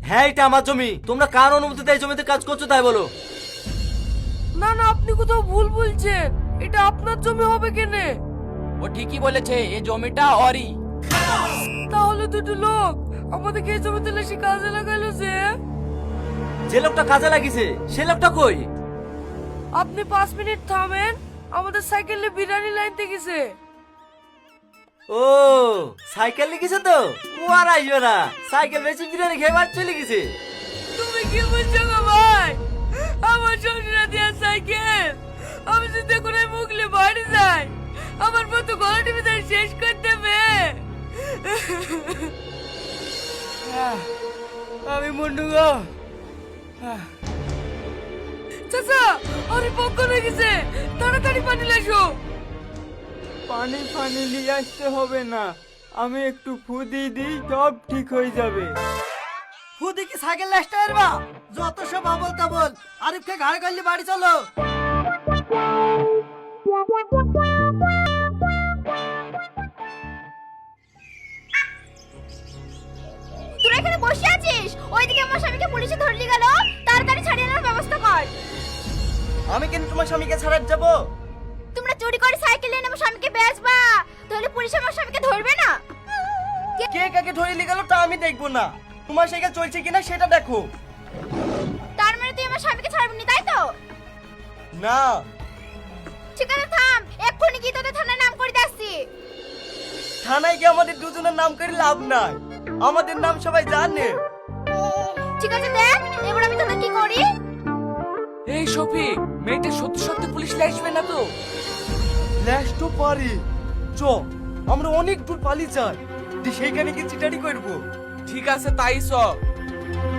হ্যাঁ এটা আমার জমি, তোমরা কার অনুমতিতে এই জমিতে কাজ করছো তাই বলো। না না, আপনি কোথাও ভুল বলছেন, এটা আপনার জমি হবে কেনে? ও ঠিকই বলেছে, এই জমিটা ওরই। তাহলে দুটো লোক আমাদেরকে এই জমিতে এসে কাজে লাগাইলো যে লোকটা কাজে লাগিয়েছে সে লোকটা কই? আপনি 5 মিনিট থামেন, আমাদের সাইকেলে বিরিয়ানি লাইনতে গেছে। ও সাইকেল লিখেছে তো, ও আর আসবে না, সাইকেল বেশি বিরিয়ানি খেয়ে বাড়ি চলে গেছে। তুমি কি বলছো গো ভাই? আমার শ্বশুরা দেওয়া সাইকেল আমি যদি এখন এই মুগলে বাড়ি যাই, আমার মতো গলা টিপে ধরে শেষ করে দেবে। আমি মুন্ডু গো। চাচা আরে পক্ষ হয়ে গেছে, তাড়াতাড়ি পানি লাসো। পানি পানি নিয়ে আসতে হবে না, আমি একটু ফু দিয়ে দিই, সব ঠিক হয়ে যাবে। খুদি কি সাইকেল লাস্ট বা যত সব আবল তাবল, আরিফকে ঘাড়ে করলে বাড়ি চলো। তোরা এখানে বসে আছিস, ওইদিকে আমার স্বামীকে পুলিশে ধরলি গেল, তাড়াতাড়ি ছাড়িয়ে আনার ব্যবস্থা কর। আমি কিন্তু তোমার স্বামীকে ছাড়াতে যাব? তোমরা চুরি করে সাইকেল এনে আমার স্বামীকে বেচবা, তাহলে পুলিশ আমার স্বামীকে ধরবে না? কে কাকে ধরে নিয়ে গেল তা আমি দেখবো না, তোমার সাইকেল চলছে কিনা সেটা দেখো। তার মানে তুই আমার স্বামীকে ছাড়বি না, তাই তো? না ঠিক আছে থাম, এক্ষুনি গিয়ে তোদের থানায় নাম করে দিচ্ছি। থানায় গিয়ে আমাদের দুজনের নাম করে লাভ নাই, আমাদের নাম সবাই জানে। ঠিক আছে দেখ এবার আমি তোদের কি করি। এই শফিক, মেয়েটা সত্যি সত্যি পুলিশ আসবে না তো? ল্যাশ তো পারি, চ আমরা অনেক দূর পালিয়ে যাই, সেইখানে গিয়ে চিটারি করবো। ঠিক আছে তাই সব।